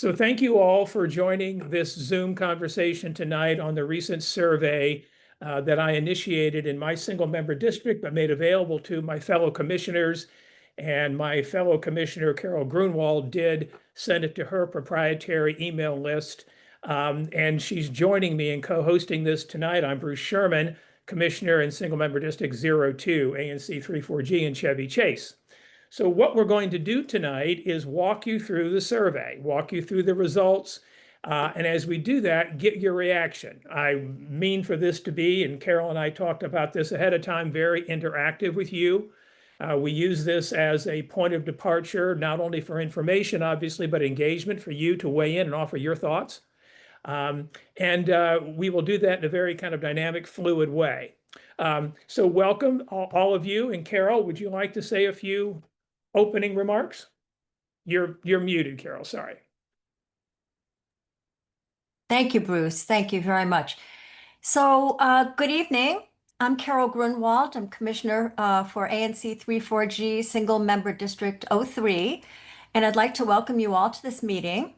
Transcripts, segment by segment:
So thank you all for joining this Zoom conversation tonight on the recent survey that I initiated in my single member district, but made available to my fellow commissioners. And my fellow commissioner, Carol Grunwald, did send it to her proprietary email list. And she's joining me in co-hosting this tonight. I'm Bruce Sherman, commissioner in single member district 02, ANC 34G in Chevy Chase. So what we're going to do tonight is walk you through the survey, walk you through the results. And as we do that, get your reaction. I mean for this to be, and Carol and I talked about this ahead of time, very interactive with you. We use this as a point of departure, not only for information, obviously, but engagement for you to weigh in and offer your thoughts. And we will do that in a very kind of dynamic, fluid way. So welcome all of you. And Carol, would you like to say a few opening remarks? You're muted, Carol, sorry. Thank you, Bruce. Thank you very much. So good evening. I'm Carol Grunwald. I'm Commissioner for ANC 34G Single Member District 03, and I'd like to welcome you all to this meeting.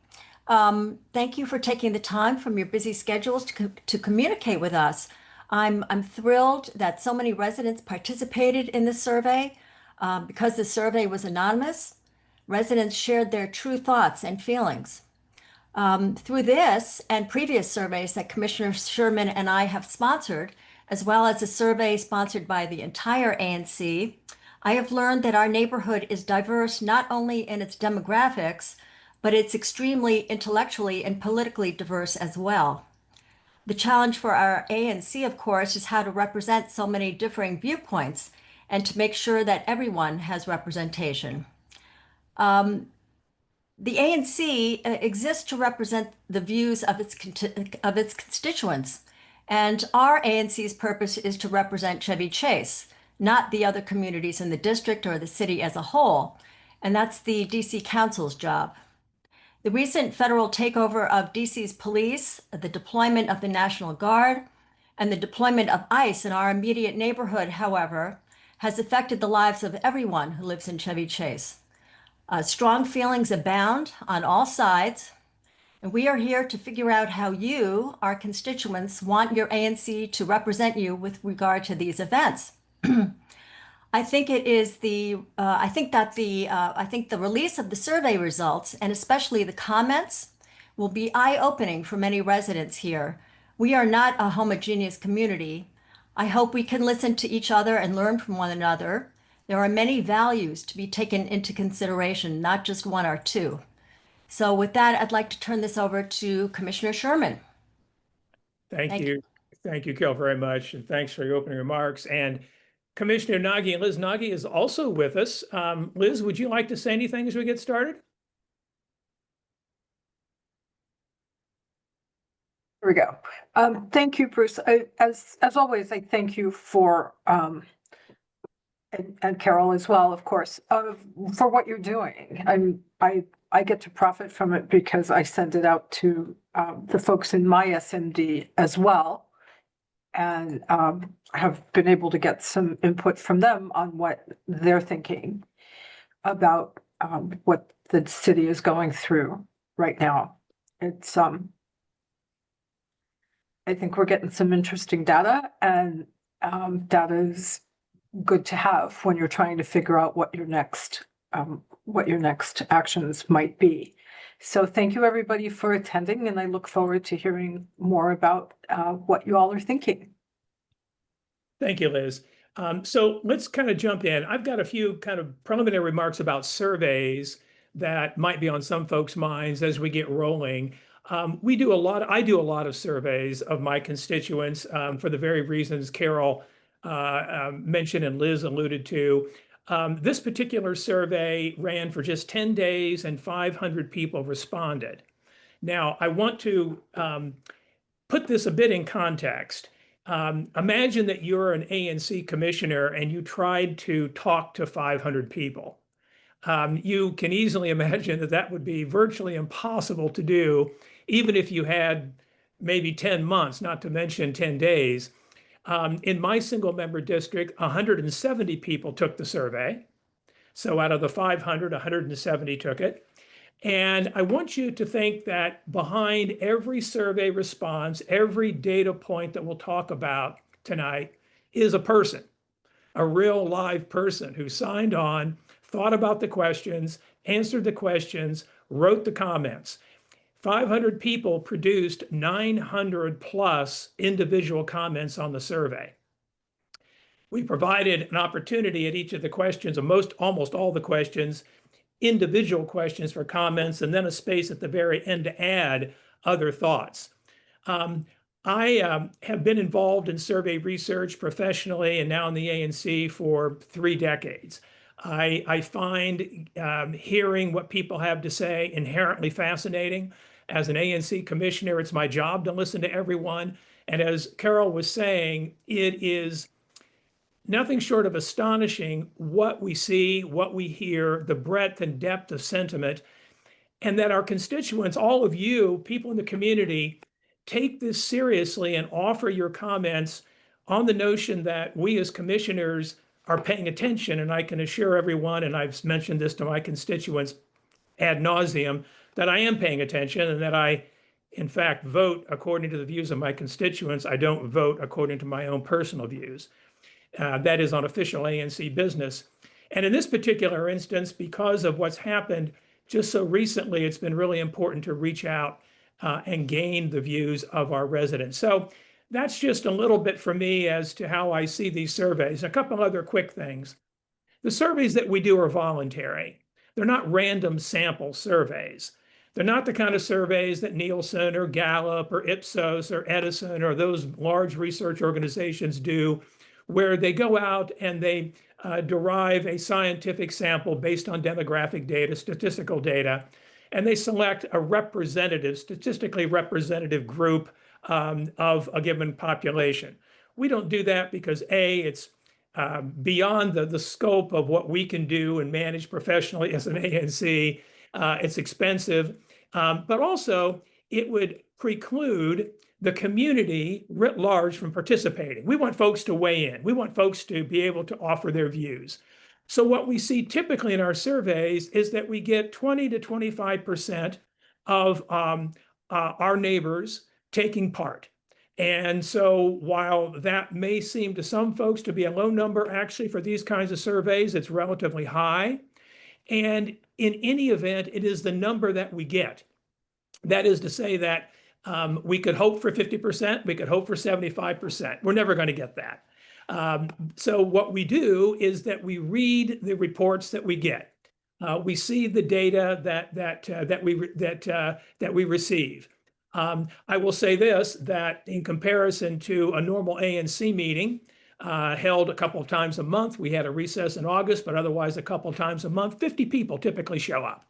Thank you for taking the time from your busy schedules to communicate with us. I'm thrilled that so many residents participated in the survey. Because the survey was anonymous, residents shared their true thoughts and feelings. Through this and previous surveys that Commissioner Sherman and I have sponsored, as well as a survey sponsored by the entire ANC, I have learned that our neighborhood is diverse not only in its demographics, but it's extremely intellectually and politically diverse as well. The challenge for our ANC, of course, is how to represent so many differing viewpoints and to make sure that everyone has representation. The ANC exists to represent the views of its constituents, and our ANC's purpose is to represent Chevy Chase, not the other communities in the district or the city as a whole, and that's the DC Council's job. The recent federal takeover of DC's police, the deployment of the National Guard, and the deployment of ICE in our immediate neighborhood, however, has affected the lives of everyone who lives in Chevy Chase. Strong feelings abound on all sides, and we are here to figure out how you, our constituents, want your ANC to represent you with regard to these events. I think the release of the survey results, and especially the comments, will be eye-opening for many residents here. We are not a homogeneous community. I hope we can listen to each other and learn from one another. There are many values to be taken into consideration, not just one or two. So with that, I'd like to turn this over to Commissioner Sherman. Thank you. Thank you, Carol, very much. And thanks for your opening remarks. And Commissioner Nagy and Liz Nagy is also with us. Liz, would you like to say anything as we get started? Here we go. Thank you, Bruce. As always, I thank you for, and Carol as well, of course, for what you're doing. I get to profit from it because I send it out to the folks in my SMD as well, and have been able to get some input from them on what they're thinking about what the city is going through right now. It's I think we're getting some interesting data, and data is good to have when you're trying to figure out what your next actions might be. So thank you, everybody, for attending, and I look forward to hearing more about what you all are thinking. Thank you, Liz. So let's kind of jump in. I've got a few kind of preliminary remarks about surveys that might be on some folks' minds as we get rolling. I do a lot of surveys of my constituents for the very reasons Carol mentioned and Liz alluded to. This particular survey ran for just 10 days and 500 people responded. Now, I want to put this a bit in context. Imagine that you're an ANC commissioner and you tried to talk to 500 people. You can easily imagine that that would be virtually impossible to do, even if you had maybe 10 months, not to mention 10 days. In my single member district, 170 people took the survey. So out of the 500, 170 took it. And I want you to think that behind every survey response, every data point that we'll talk about tonight is a person, a real live person who signed on, thought about the questions, answered the questions, wrote the comments. 500 people produced 900 plus individual comments on the survey. We provided an opportunity at each of the questions, or almost all the questions, individual questions for comments, and then a space at the very end to add other thoughts. Um, I have been involved in survey research professionally and now in the ANC for 3 decades. I find hearing what people have to say inherently fascinating. As an ANC commissioner, it's my job to listen to everyone. And as Carol was saying, it is nothing short of astonishing what we see, what we hear, the breadth and depth of sentiment, and that our constituents, all of you, people in the community, take this seriously and offer your comments on the notion that we as commissioners are paying attention. And I can assure everyone, and I've mentioned this to my constituents ad nauseum, that I am paying attention and that I, in fact, vote according to the views of my constituents. I don't vote according to my own personal views. That is on official ANC business. And in this particular instance, because of what's happened just so recently, it's been really important to reach out and gain the views of our residents. So that's just a little bit for me as to how I see these surveys. A couple other quick things. The surveys that we do are voluntary. They're not random sample surveys. They're not the kind of surveys that Nielsen or Gallup or Ipsos or Edison or those large research organizations do, where they go out and they derive a scientific sample based on demographic data, statistical data, and they select a representative, statistically representative group of a given population. We don't do that because A, it's beyond the scope of what we can do and manage professionally as an ANC. It's expensive, but also it would preclude the community writ large from participating. We want folks to weigh in. We want folks to be able to offer their views. So what we see typically in our surveys is that we get 20 to 25% of our neighbors taking part. And so while that may seem to some folks to be a low number, actually for these kinds of surveys, it's relatively high. And in any event, it is the number that we get. That is to say that we could hope for 50%, we could hope for 75%. We're never going to get that. So what we do is that we read the reports that we get. We see the data that we receive. I will say this, that in comparison to a normal ANC meeting held a couple of times a month, we had a recess in August, but otherwise a couple of times a month, 50 people typically show up.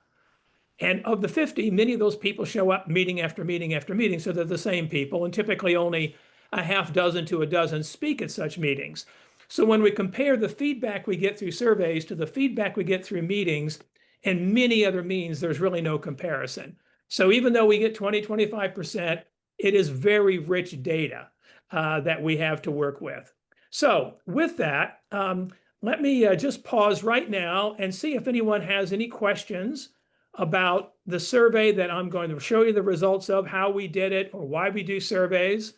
And of the 50, many of those people show up meeting after meeting after meeting, so they're the same people, and typically only a half dozen to a dozen speak at such meetings. So when we compare the feedback we get through surveys to the feedback we get through meetings and many other means, there's really no comparison. So even though we get 20, 25%, it is very rich data that we have to work with. So with that, let me just pause right now and see if anyone has any questions about the survey that I'm going to show you the results of, how we did it, or why we do surveys.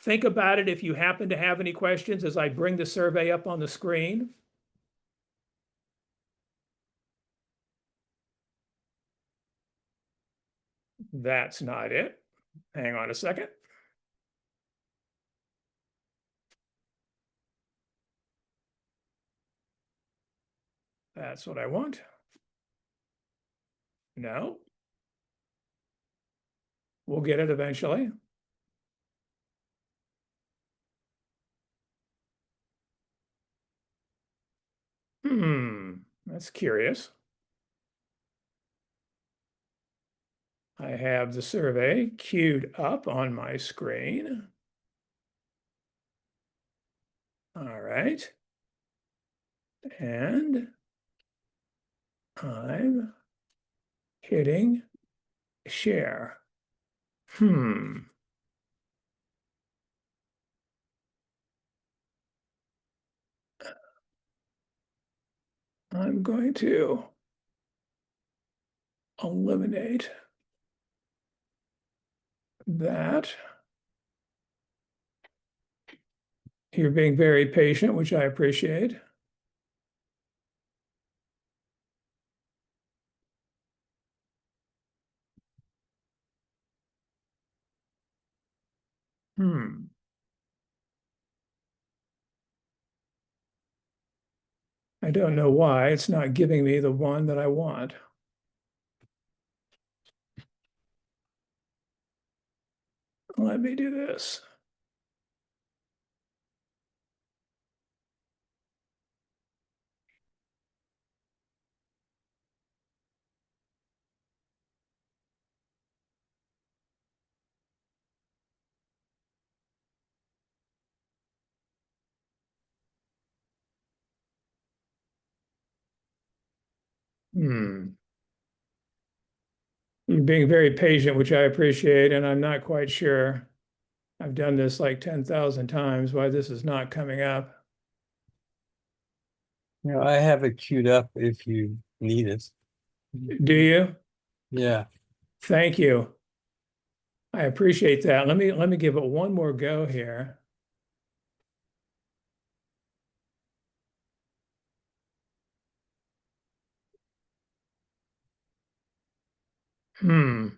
Think about it if you happen to have any questions as I bring the survey up on the screen. That's not it. Hang on a second. That's what I want. No. We'll get it eventually. That's curious. I have the survey queued up on my screen. All right. And I'm hitting share. I'm going to eliminate that. You're being very patient, which I appreciate. I don't know why it's not giving me the one that I want. Let me do this. You're being very patient, which I appreciate, and I'm not quite sure. I've done this like 10,000 times, why this is not coming up. I have it queued up if you need it. Do you? Yeah. Thank you. I appreciate that. Let me give it one more go here. Hmm.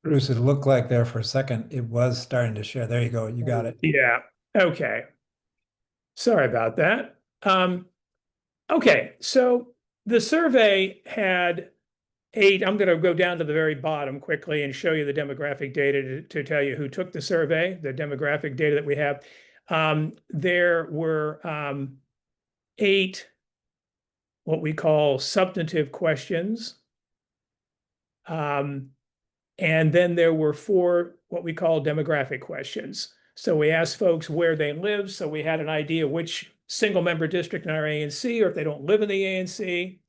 Bruce, it looked like there for a second it was starting to share. There you go. You got it. Yeah. Okay. Sorry about that. Okay. So the survey had 8. I'm going to go down to the very bottom quickly and show you the demographic data to tell you who took the survey, the demographic data that we have. There were 8 what we call substantive questions. And then there were 4 what we call demographic questions. So we asked folks where they live, so we had an idea which single member district in our ANC, or if they don't live in the ANC.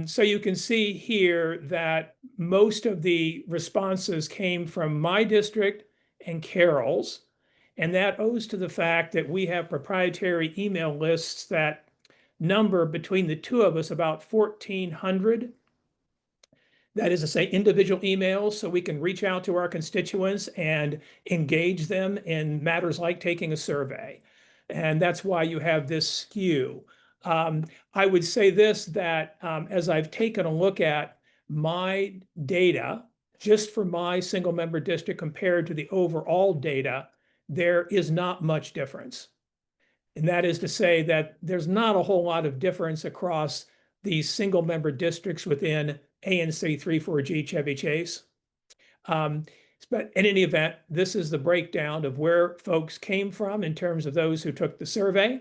So you can see here that most of the responses came from my district and Carol's, and that owes to the fact that we have proprietary email lists that number between the two of us about 1,400. That is to say, individual emails, so we can reach out to our constituents and engage them in matters like taking a survey. And that's why you have this skew. I would say this, that as I've taken a look at my data, just for my single member district compared to the overall data, there is not much difference. And that is to say that there's not a whole lot of difference across these single member districts within ANC 3-4G Chevy Chase. But in any event, this is the breakdown of where folks came from in terms of those who took the survey.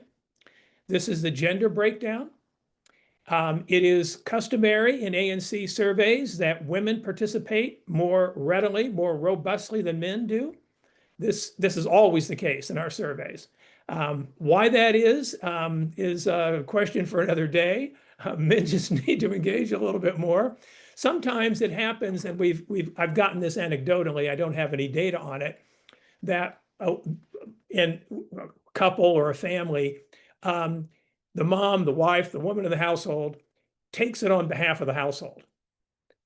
This is the gender breakdown. It is customary in ANC surveys that women participate more readily, more robustly than men do. This is always the case in our surveys. Why that is a question for another day. Men just need to engage a little bit more. Sometimes it happens, and I've gotten this anecdotally, I don't have any data on it, that in a couple or a family, the mom, the wife, the woman in the household takes it on behalf of the household.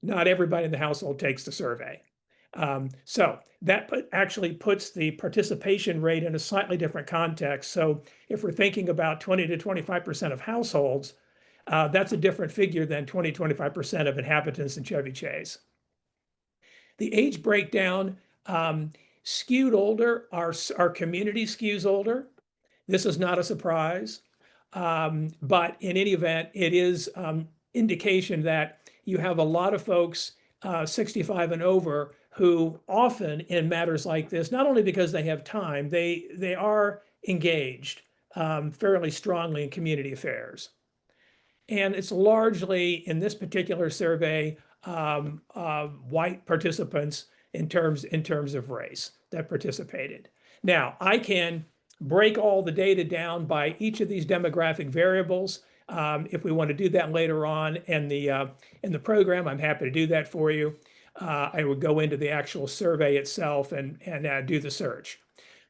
Not everybody in the household takes the survey. So that actually puts the participation rate in a slightly different context. So if we're thinking about 20 to 25% of households, that's a different figure than 20, 25% of inhabitants in Chevy Chase. The age breakdown skewed older. Our community skews older. This is not a surprise. But in any event, it is indication that you have a lot of folks 65 and over who often in matters like this, not only because they have time, they are engaged fairly strongly in community affairs. And it's largely in this particular survey white participants in terms of race that participated. Now, I can break all the data down by each of these demographic variables. If we want to do that later on in the program, I'm happy to do that for you. I would go into the actual survey itself and do the search.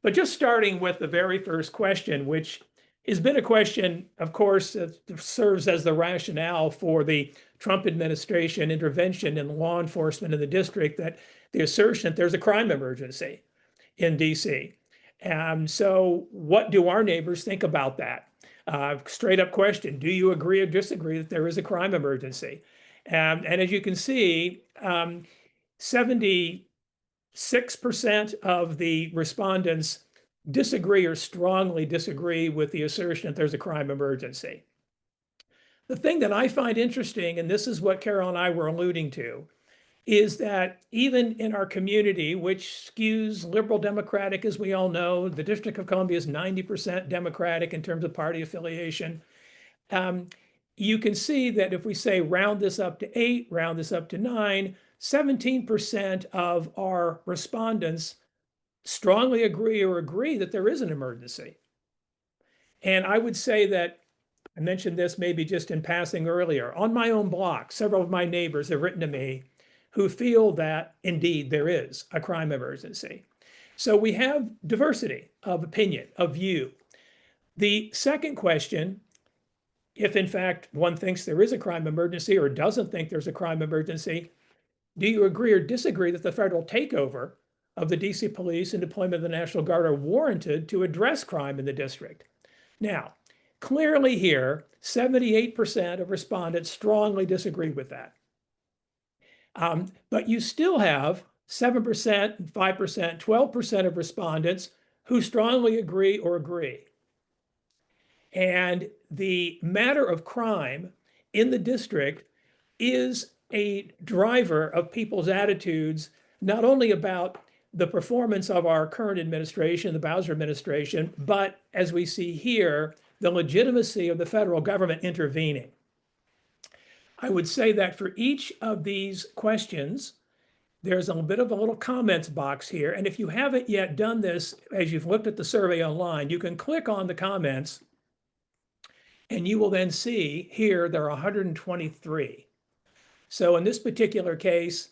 But just starting with the very first question, which has been a question, of course, that serves as the rationale for the Trump administration intervention in law enforcement in the district, that the assertion that there's a crime emergency in DC. So what do our neighbors think about that? Straight up question, do you agree or disagree that there is a crime emergency? And as you can see, 76% of the respondents disagree or strongly disagree with the assertion that there's a crime emergency. The thing that I find interesting, and this is what Carol and I were alluding to, is that even in our community, which skews liberal Democratic, as we all know, the District of Columbia is 90% Democratic in terms of party affiliation. You can see that if we say round this up to 8, round this up to 9, 17% of our respondents strongly agree or agree that there is an emergency. And I would say that, I mentioned this maybe just in passing earlier, on my own block, several of my neighbors have written to me who feel that indeed there is a crime emergency. So we have diversity of opinion, of view. The second question, if in fact one thinks there is a crime emergency or doesn't think there's a crime emergency, do you agree or disagree that the federal takeover of the DC police and deployment of the National Guard are warranted to address crime in the district? Now, clearly here, 78% of respondents strongly disagree with that. But you still have 7%, 5%, 12% of respondents who strongly agree or agree. And the matter of crime in the district is a driver of people's attitudes, not only about the performance of our current administration, the Bowser administration, but as we see here, the legitimacy of the federal government intervening. I would say that for each of these questions, there's a bit of a little comments box here. And if you haven't yet done this, as you've looked at the survey online, you can click on the comments and you will then see here there are 123. So in this particular case,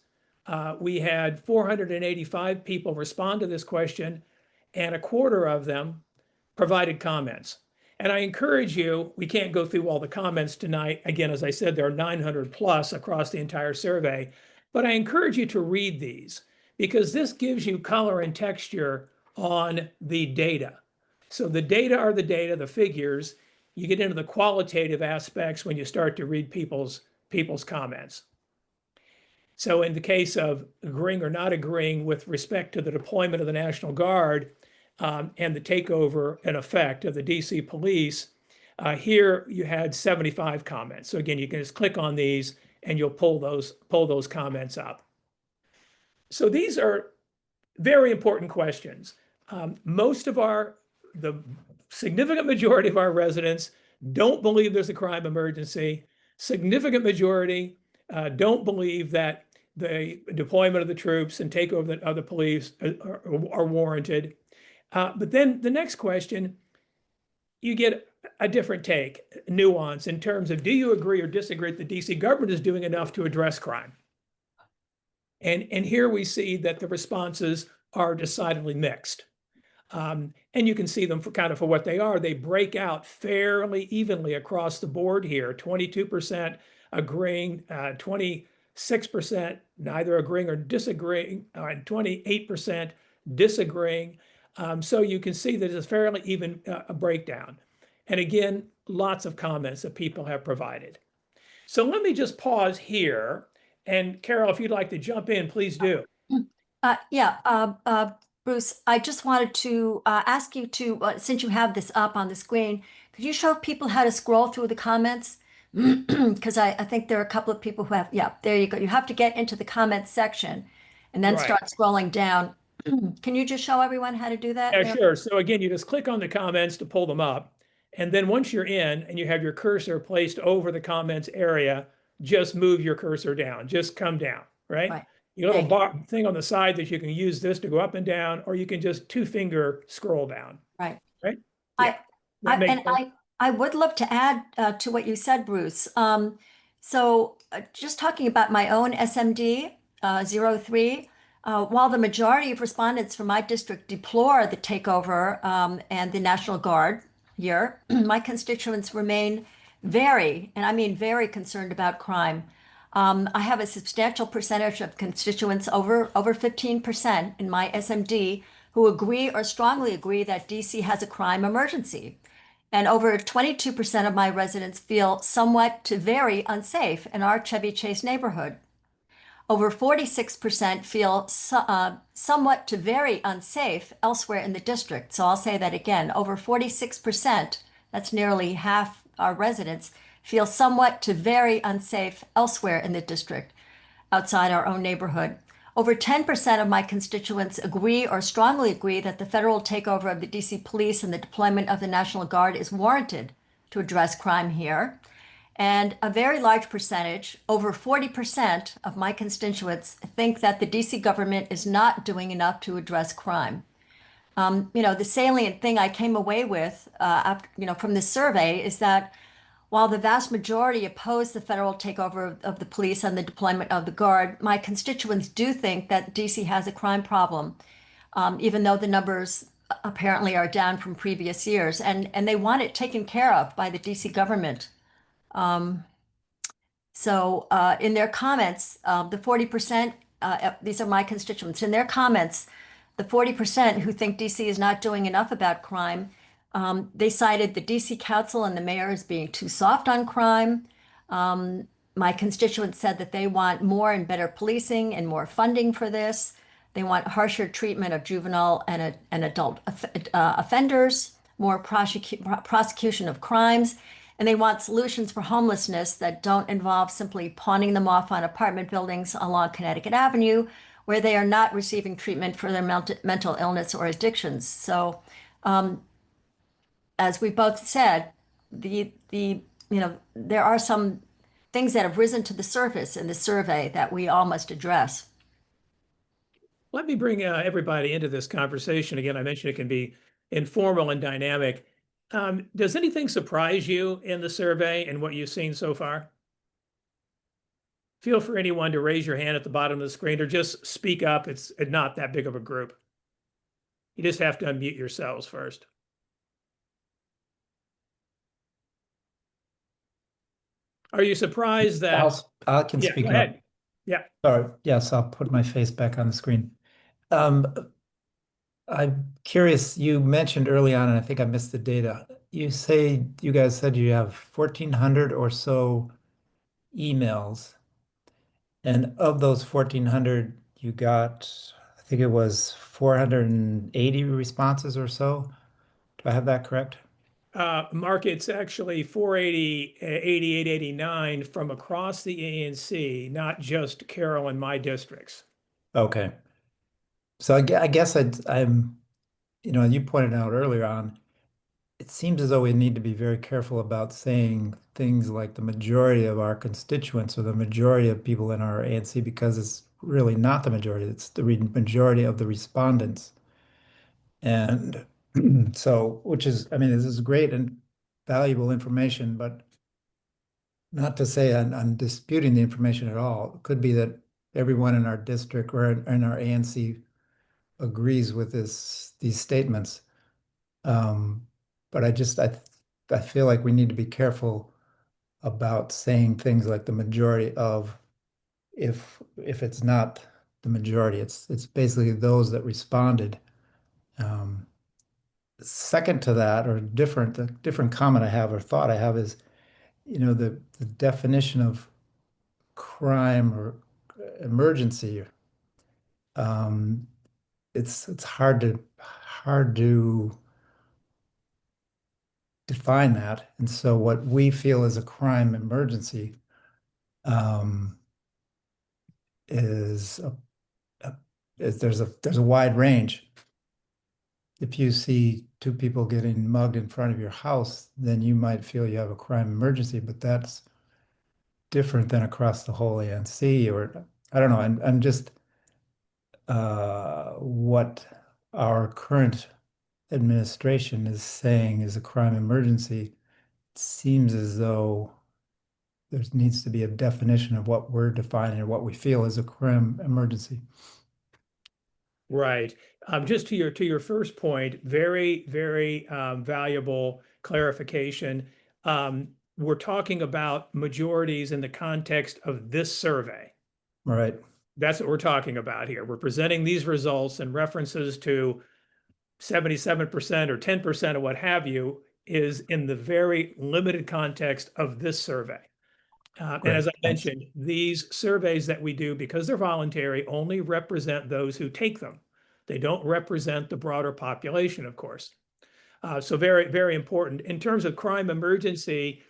we had 485 people respond to this question, and a quarter of them provided comments. And I encourage you, we can't go through all the comments tonight. Again, as I said, there are 900 plus across the entire survey, but I encourage you to read these because this gives you color and texture on the data. So the data are the data, the figures. You get into the qualitative aspects when you start to read people's comments. So in the case of agreeing or not agreeing with respect to the deployment of the National Guard and the takeover in effect of the DC police, here you had 75 comments. So again, you can just click on these and you'll pull those comments up. So these are very important questions. The significant majority of our residents don't believe there's a crime emergency. Significant majority don't believe that the deployment of the troops and takeover of the police are warranted. But then the next question, you get a different take, nuance in terms of, do you agree or disagree that the DC government is doing enough to address crime? And here we see that the responses are decidedly mixed. And you can see them for what they are. They break out fairly evenly across the board here, 22% agreeing, 26% neither agreeing or disagreeing, and 28% disagreeing. So you can see that it's a fairly even a breakdown. And again, lots of comments that people have provided. So let me just pause here. And Carol, if you'd like to jump in, please do. Bruce, I just wanted to ask you to, since you have this up on the screen, could you show people how to scroll through the comments? Because I think there are a couple of people who have, there you go. You have to get into the comments section and then start scrolling down. Can you just show everyone how to do that? Yeah, sure. So again, you just click on the comments to pull them up. And then once you're in and you have your cursor placed over the comments area, just move your cursor down, just come down, right? Your little thing on the side that you can use this to go up and down, or you can just 2-finger scroll down. Right. Yeah. I would love to add to what you said, Bruce. So just talking about my own SMD, 03. While the majority of respondents from my district deplore the takeover and the National Guard here, my constituents remain very, and I mean very concerned about crime. I have a substantial percentage of constituents, over 15% in my SMD, who agree or strongly agree that DC has a crime emergency. And over 22% of my residents feel somewhat to very unsafe in our Chevy Chase neighborhood. Over 46% feel somewhat to very unsafe elsewhere in the district. So I'll say that again. Over 46%, that's nearly half our residents, feel somewhat to very unsafe elsewhere in the district outside our own neighborhood. Over 10% of my constituents agree or strongly agree that the federal takeover of the DC police and the deployment of the National Guard is warranted to address crime here. And a very large percentage, over 40% of my constituents, think that the DC government is not doing enough to address crime. The salient thing I came away with from this survey is that while the vast majority oppose the federal takeover of the police and the deployment of the Guard, my constituents do think that DC has a crime problem, even though the numbers apparently are down from previous years, and they want it taken care of by the DC government. So in their comments, the 40%, these are my constituents, in their comments, the 40% who think DC is not doing enough about crime, they cited the DC Council and the mayor as being too soft on crime. My constituents said that they want more and better policing and more funding for this. They want harsher treatment of juvenile and adult offenders, more prosecution of crimes, and they want solutions for homelessness that don't involve simply pawning them off on apartment buildings along Connecticut Avenue, where they are not receiving treatment for their mental illness or addictions. So, as we both said, there are some things that have risen to the surface in the survey that we all must address. Let me bring everybody into this conversation. Again, I mentioned it can be informal and dynamic. Does anything surprise you in the survey and what you've seen so far? Feel for anyone to raise your hand at the bottom of the screen or just speak up. It's not that big of a group. You just have to unmute yourselves first. Are you surprised that? I can Yeah, speak go up. ahead. Yeah. Sorry. Yes, I'll put my face back on the screen. I'm curious, you mentioned early on, and I think I missed the data. You guys said you have 1,400 or so emails. And of those 1,400, you got, I think it was 480 responses or so. Do I have that correct? Mark, it's actually 480, 88, 89 from across the ANC, not just Carroll and my districts. Okay. So I guess I'm, you pointed out earlier on, it seems as though we need to be very careful about saying things like the majority of our constituents or the majority of people in our ANC because it's really not the majority, it's the majority of the respondents. And so, which is, I mean, this is great and valuable information, but not to say I'm disputing the information at all. It could be that everyone in our district or in our ANC agrees with these statements. But I feel like we need to be careful about saying things like the majority of if it's not the majority, it's basically those that responded. Um, Second to that, or a different comment I have or thought I have is, the definition of crime or emergency. Um, it's hard to define that. And so what we feel is a crime emergency um, is a, there's a wide range. If you see two people getting mugged in front of your house, then you might feel you have a crime emergency, but that's different than across the whole ANC, or I don't know. I'm just what our current administration is saying is a crime emergency. It seems as though there needs to be a definition of what we're defining or what we feel is a crime emergency. Right. Just to your first point, very, very valuable clarification. We're talking about majorities in the context of this survey. All right. That's what we're talking about here. We're presenting these results and references to 77% or 10% or what have you is in the very limited context of this survey. And Great, as I thanks. mentioned, these surveys that we do, because they're voluntary, only represent those who take them. They don't represent the broader population, of course. So very, very important. In terms of crime emergency,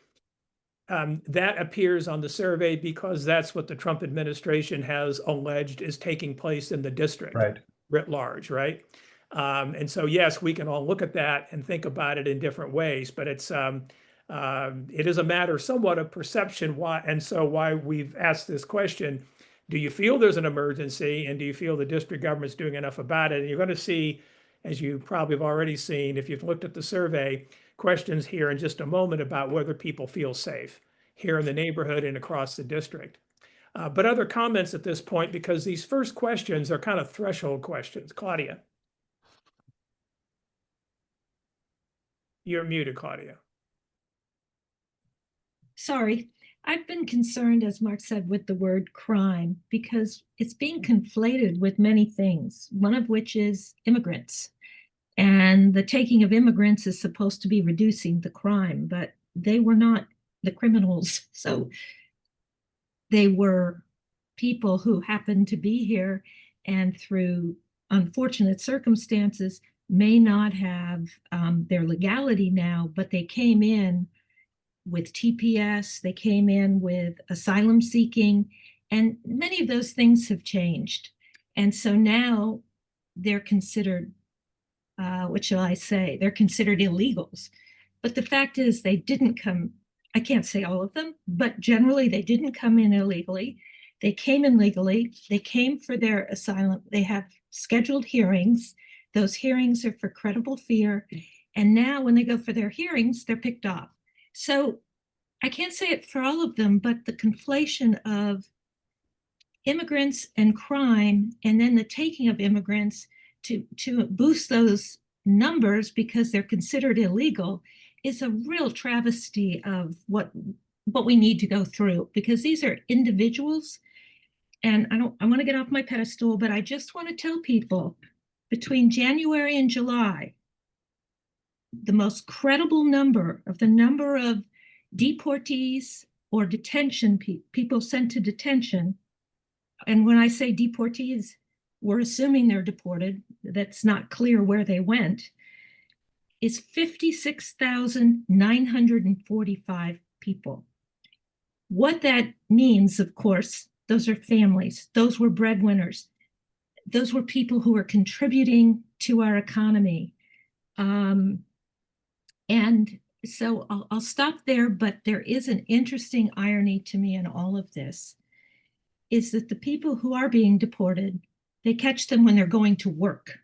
that appears on the survey because that's what the Trump administration has alleged is taking place in the district Right. writ large, right? And so, yes, we can all look at that and think about it in different ways, but it is a matter somewhat of perception. Why we've asked this question: do you feel there's an emergency, and do you feel the district government's doing enough about it? And you're going to see, as you probably have already seen, if you've looked at the survey, questions here in just a moment about whether people feel safe here in the neighborhood and across the district. But other comments at this point, because these first questions are kind of threshold questions. Claudia. You're muted, Claudia. Sorry. I've been concerned, as Mark said, with the word crime because it's being conflated with many things, one of which is immigrants. And the taking of immigrants is supposed to be reducing the crime, but they were not the criminals. So they were people who happened to be here and through unfortunate circumstances may not have their legality now, but they came in with TPS, they came in with asylum seeking, and many of those things have changed. And so now they're considered, what shall I say? They're considered illegals. But the fact is they didn't come, I can't say all of them, but generally they didn't come in illegally. They came in legally. They came for their asylum. They have scheduled hearings. Those hearings are for credible fear. And now when they go for their hearings, they're picked off. So I can't say it for all of them, but the conflation of immigrants and crime, and then the taking of immigrants to boost those numbers because they're considered illegal, is a real travesty of what we need to go through, because these are individuals. And I want to get off my pedestal, but I just want to tell people between January and July, the most credible number of deportees or detention people sent to detention. And when I say deportees, we're assuming they're deported. That's not clear where they went. Is 56,945 people. What that means, of course, those are families. Those were breadwinners. Those were people who were contributing to our economy. And so I'll stop there, but there is an interesting irony to me in all of this, is that the people who are being deported, they catch them when they're going to work.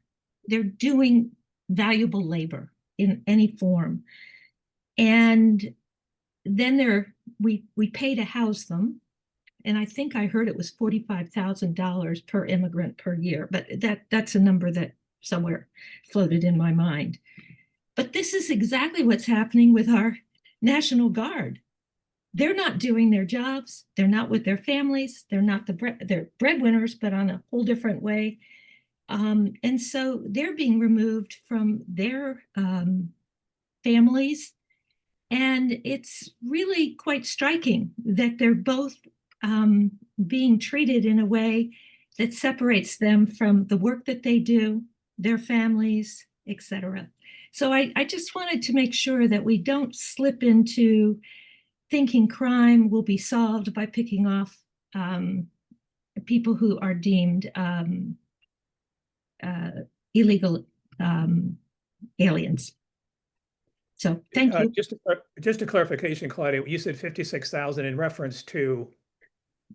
They're doing valuable labor in any form. And then we pay to house them. And I think I heard it was $45,000 per immigrant per year, but that's a number that somewhere floated in my mind. But this is exactly what's happening with our National Guard. They're not doing their jobs. They're not with their families. They're not they're breadwinners, but on a whole different way. And so they're being removed from their families. And it's really quite striking that they're both being treated in a way that separates them from the work that they do, their families, etc. So I just wanted to make sure that we don't slip into thinking crime will be solved by picking off people who are deemed illegal aliens. So thank you. Just a clarification, Claudia, you said 56,000 in reference to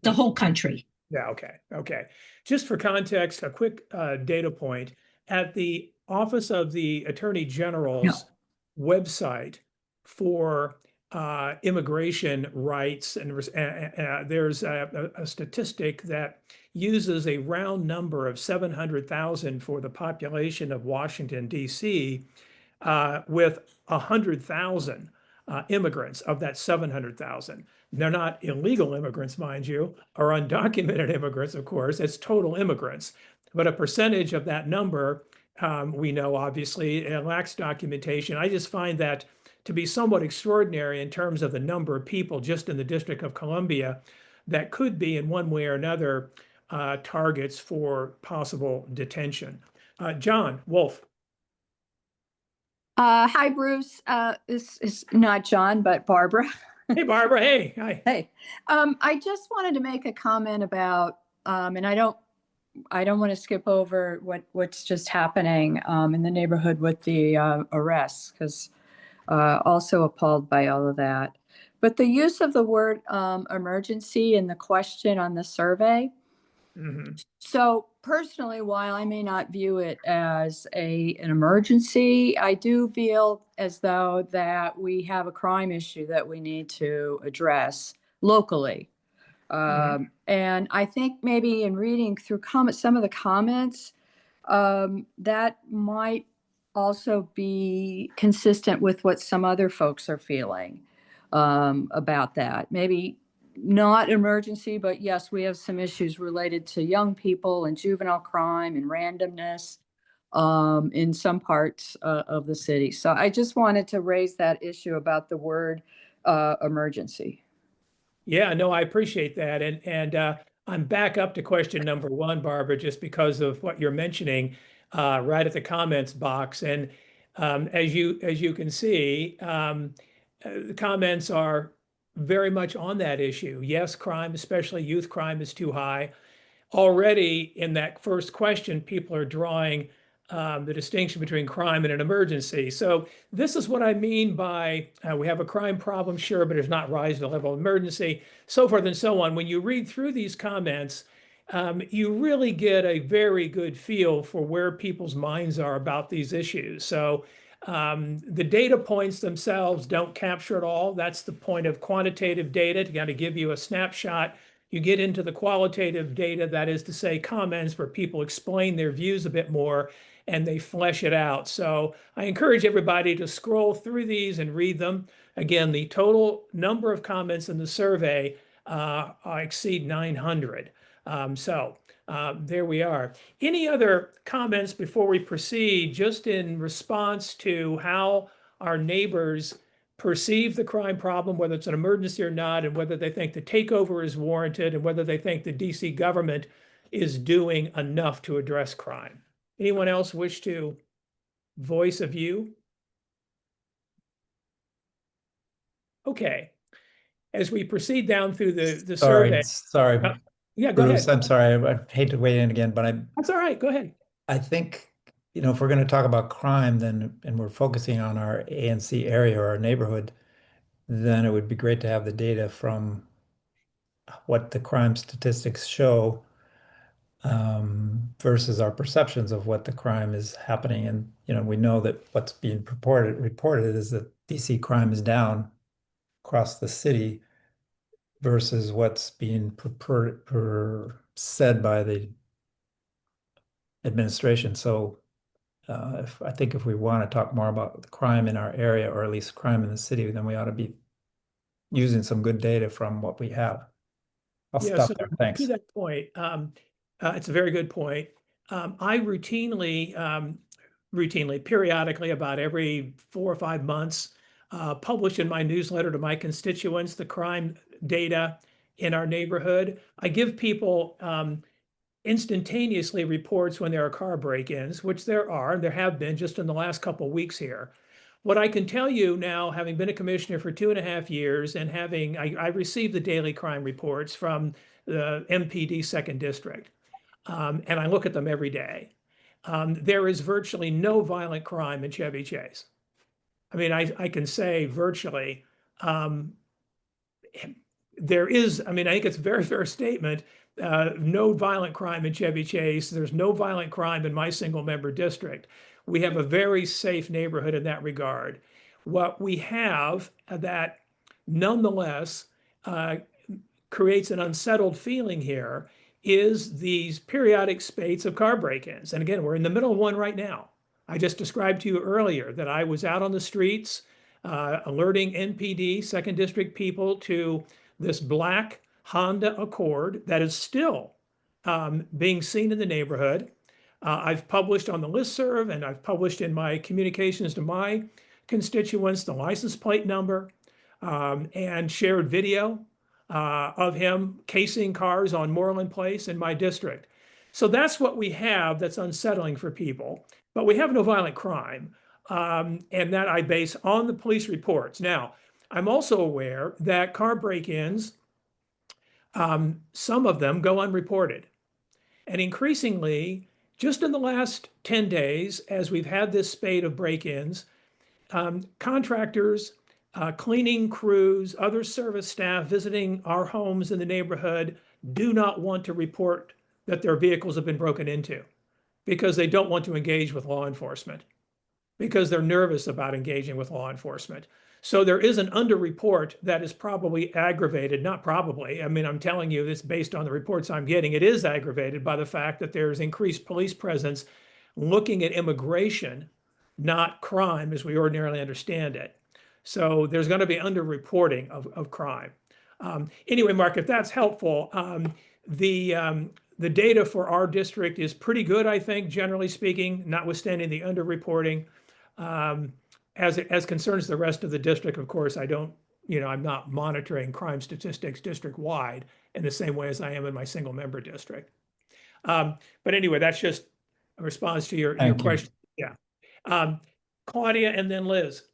the whole country. Yeah, okay. Just for context, a quick data point. At the Office of the Attorney General's website for immigration rights, and there's a statistic that uses a round number of 700,000 for the population of Washington, D.C., with 100,000 immigrants of that 700,000. They're not illegal immigrants, mind you, or undocumented immigrants, of course. It's total immigrants. But a percentage of that number, we know, obviously, it lacks documentation. I just find that to be somewhat extraordinary in terms of the number of people just in the District of Columbia that could be, in one way or another, targets for possible detention. John Wolf. Hi, Bruce. This is not John, but Barbara. Hey, Barbara. Hey. Hi. Hey, I just wanted to make a comment about, and I don't want to skip over what's just happening in the neighborhood with the arrests, because also appalled by all of that. But the use of the word emergency in the question on the survey. Mm-hmm. So personally, while I may not view it as an emergency, I do feel as though that we have a crime issue that we need to address locally. And I think maybe in reading through some of the comments, that might also be consistent with what some other folks are feeling about that. Maybe not emergency, but yes, we have some issues related to young people and juvenile crime and randomness in some parts of the city. So I just wanted to raise that issue about the word emergency. Yeah, no, I appreciate that. And I'm back up to question number one, Barbara, just because of what you're mentioning right at the comments box. And as you can see, the comments are very much on that issue. Yes, crime, especially youth crime, is too high. Already in that first question, people are drawing the distinction between crime and an emergency. So this is what I mean by we have a crime problem, sure, but it's not rise to the level of emergency, so forth and so on. When you read through these comments, you really get a very good feel for where people's minds are about these issues. So the data points themselves don't capture it all. That's the point of quantitative data, to kind of give you a snapshot. You get into the qualitative data, that is to say, comments where people explain their views a bit more and they flesh it out. So I encourage everybody to scroll through these and read them. Again, the total number of comments in the survey exceed 900. There we are. Any other comments before we proceed, just in response to how our neighbors perceive the crime problem, whether it's an emergency or not, and whether they think the takeover is warranted, and whether they think the DC government is doing enough to address crime? Anyone else wish to voice a view? Okay. As we proceed down through the survey. Sorry, Yeah, go Bruce, ahead. I'm sorry. I hate to weigh in again, but That's all right. Go ahead. I think, if we're going to talk about crime, then, and we're focusing on our ANC area or our neighborhood, then it would be great to have the data from what the crime statistics show versus our perceptions of what the crime is happening. And, we know that what's being reported is that DC crime is down across the city versus what's being said by the administration. So I think if we want to talk more about the crime in our area, or at least crime in the city, then we ought to be using some good data from what we have. I'll Yeah, stop so there. Thanks. to that point, it's a very good point. I routinely, periodically, about every 4 or 5 months, publish in my newsletter to my constituents the crime data in our neighborhood. I give people instantaneously reports when there are car break-ins, which there have been just in the last couple of weeks here. What I can tell you now, having been a commissioner for 2.5 years and I receive the daily crime reports from the MPD 2nd District, and I look at them every day. There is virtually no violent crime in Chevy Chase. I mean, I can say virtually. There is, I think it's a very fair statement. No violent crime in Chevy Chase. There's no violent crime in my single member district. We have a very safe neighborhood in that regard. What we have that nonetheless uh, creates an unsettled feeling here is these periodic spates of car break-ins. And again, we're in the middle of one right now. I just described to you earlier that I was out on the streets alerting NPD, Second District people to this black Honda Accord that is still being seen in the neighborhood. I've published on the listserv and I've published in my communications to my constituents the license plate number and shared video of him casing cars on Moreland Place in my district. So that's what we have that's unsettling for people. But we have no violent crime, and that I base on the police reports. Now, I'm also aware that car break-ins, some of them go unreported. And increasingly, just in the last 10 days, as we've had this spate of break-ins, contractors, cleaning crews, other service staff visiting our homes in the neighborhood do not want to report that their vehicles have been broken into because they don't want to engage with law enforcement, because they're nervous about engaging with law enforcement. So there is an underreport that is probably aggravated, not probably. I mean, I'm telling you this based on the reports I'm getting. It is aggravated by the fact that there's increased police presence looking at immigration, not crime as we ordinarily understand it. So there's going to be underreporting of crime. Anyway, Mark, if that's helpful, the data for our district is pretty good, I think, generally speaking, notwithstanding the underreporting. As concerns the rest of the district, of course, I'm not monitoring crime statistics district-wide in the same way as I am in my single member district. But anyway, that's just a response to your Thank you. question. Yeah. Claudia and then Liz.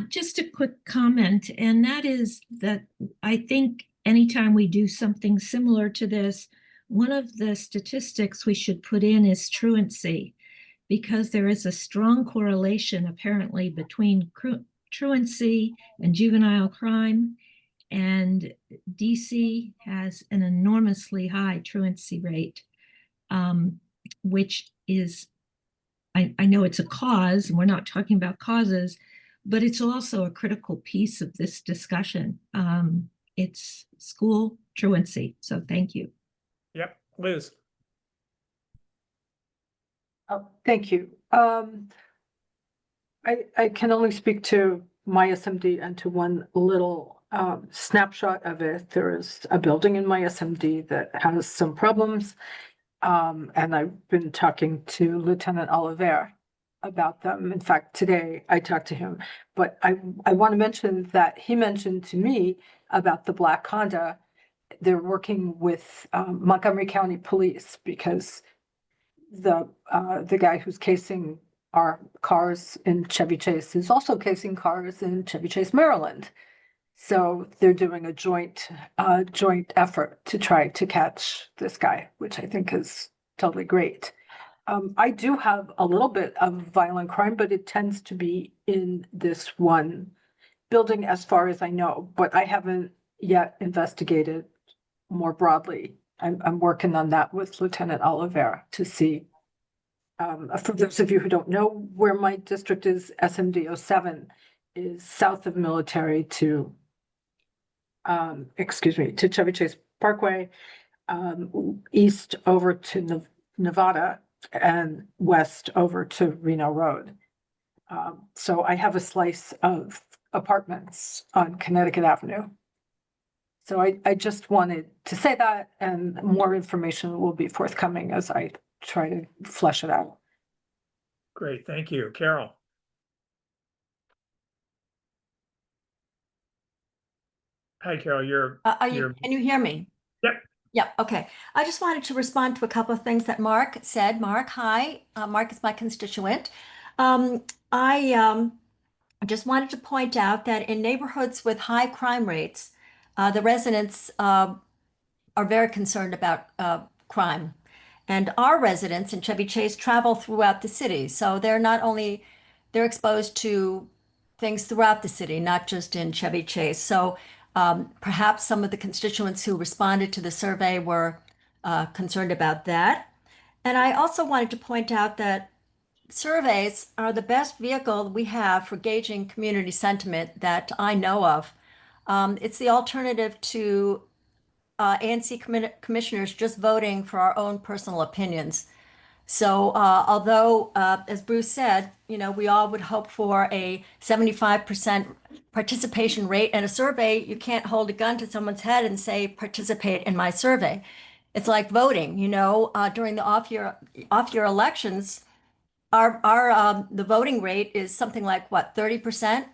Just a quick comment, and that is that I think anytime we do something similar to this, one of the statistics we should put in is truancy, because there is a strong correlation apparently between truancy and juvenile crime. And DC has an enormously high truancy rate, which is, I know it's a cause, and we're not talking about causes, but it's also a critical piece of this discussion. It's school truancy. So thank you. Yep, Liz. Oh, thank you. I can only speak to my SMD and to one little snapshot of it. There is a building in my SMD that has some problems. And I've been talking to Lieutenant Oliver about them. In fact, today I talked to him, but I want to mention that he mentioned to me about the Black Honda. They're working with Montgomery County Police because the guy who's casing our cars in Chevy Chase is also casing cars in Chevy Chase, Maryland. So they're doing a joint effort to try to catch this guy, which I think is totally great. I do have a little bit of violent crime, but it tends to be in this one building as far as I know, but I haven't yet investigated more broadly. I'm working on that with Lieutenant Oliver to see. For those of you who don't know where my district is, SMD 07 is south of Military to Chevy Chase Parkway, east over to Nevada, and west over to Reno Road. So I have a slice of apartments on Connecticut Avenue. So I just wanted to say that, and more information will be forthcoming as I try to flesh it out. Great, thank you. Carol. Hi, Carol, Can you hear me? Yep. Yep. Okay. I just wanted to respond to a couple of things that Mark said. Mark, hi. Mark is my constituent. I just wanted to point out that in neighborhoods with high crime rates, the residents are very concerned about crime. And our residents in Chevy Chase travel throughout the city. So they're exposed to things throughout the city, not just in Chevy Chase. So perhaps some of the constituents who responded to the survey were concerned about that. And I also wanted to point out that surveys are the best vehicle we have for gauging community sentiment that I know of. It's the alternative to ANC commissioners just voting for our own personal opinions. So, although, as Bruce said, we all would hope for a 75% participation rate in a survey, you can't hold a gun to someone's head and say, participate in my survey. It's like voting, during the off-year elections, the voting rate is something like what, 30%?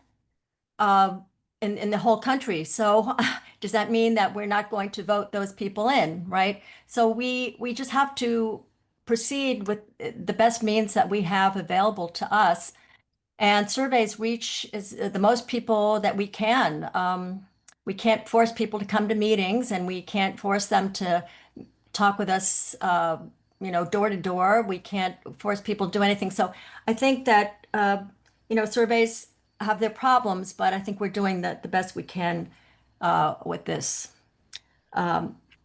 In the whole country. So does that mean that we're not going to vote those people in, right? So we just have to proceed with the best means that we have available to us. And surveys reach is the most people that we can. We can't force people to come to meetings, and we can't force them to talk with us, door to door. We can't force people to do anything. So I think that, surveys have their problems, but I think we're doing the best we can with this.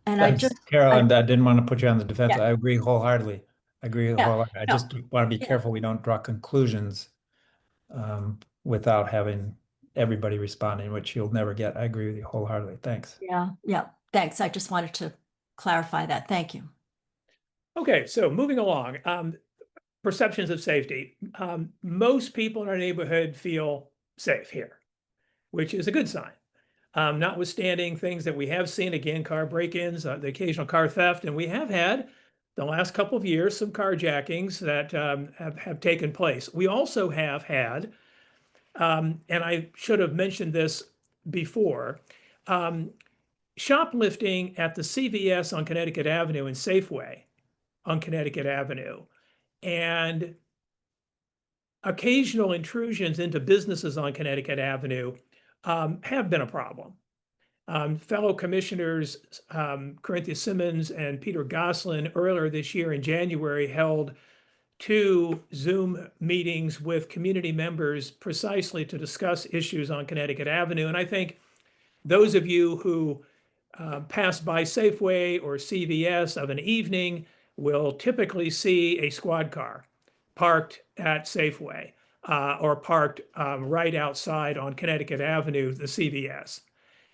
And I Thanks, just, Carol, I, and I didn't want to put you on the defense. yeah, I agree wholeheartedly. I agree yeah, wholeheartedly. I no, just want to be yeah, careful we don't draw conclusions without having everybody responding, which you'll never get. I agree with you wholeheartedly. Thanks. yeah, yeah. Thanks. I just wanted to clarify that. Thank you. Okay, so moving along, perceptions of safety. Most people in our neighborhood feel safe here, which is a good sign. Notwithstanding things that we have seen, again, car break-ins, the occasional car theft, and we have had the last couple of years some carjackings that have taken place. We also have had, and I should have mentioned this before, shoplifting at the CVS on Connecticut Avenue and Safeway on Connecticut Avenue, and occasional intrusions into businesses on Connecticut Avenue have been a problem. Fellow commissioners Corinthia Simmons and Peter Goslin earlier this year in January held 2 Zoom meetings with community members precisely to discuss issues on Connecticut Avenue. And I think those of you who pass by Safeway or CVS of an evening will typically see a squad car parked at Safeway or parked right outside on Connecticut Avenue, the CVS.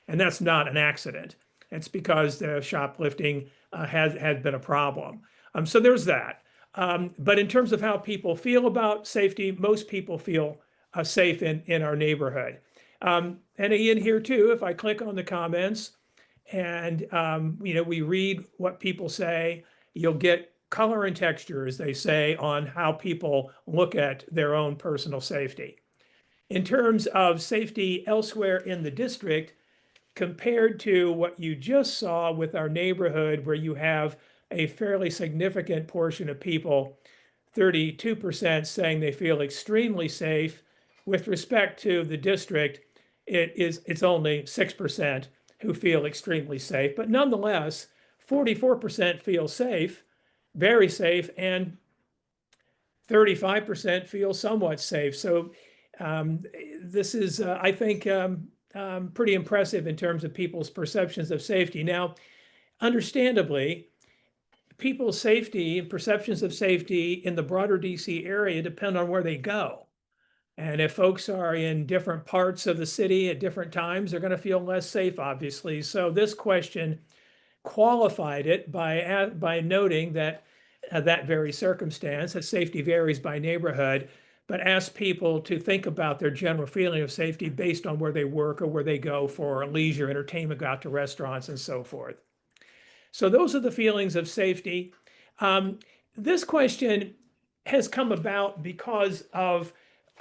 And that's not an accident. It's because the shoplifting has been a problem. So there's that. But in terms of how people feel about safety, most people feel safe in our neighborhood. And again, here too, if I click on the comments and we read what people say, you'll get color and texture, as they say, on how people look at their own personal safety. In terms of safety elsewhere in the district, compared to what you just saw with our neighborhood, where you have a fairly significant portion of people, 32% saying they feel extremely safe. With respect to the district, it's only 6% who feel extremely safe, but nonetheless, 44% feel safe, very safe, and 35% feel somewhat safe. So this is, I think, pretty impressive in terms of people's perceptions of safety. Now, understandably, people's safety and perceptions of safety in the broader DC area depend on where they go. And if folks are in different parts of the city at different times, they're going to feel less safe, obviously. So this question qualified it by noting that that very circumstance, that safety varies by neighborhood, but ask people to think about their general feeling of safety based on where they work or where they go for leisure, entertainment, go out to restaurants and so forth. So those are the feelings of safety. This question has come about because of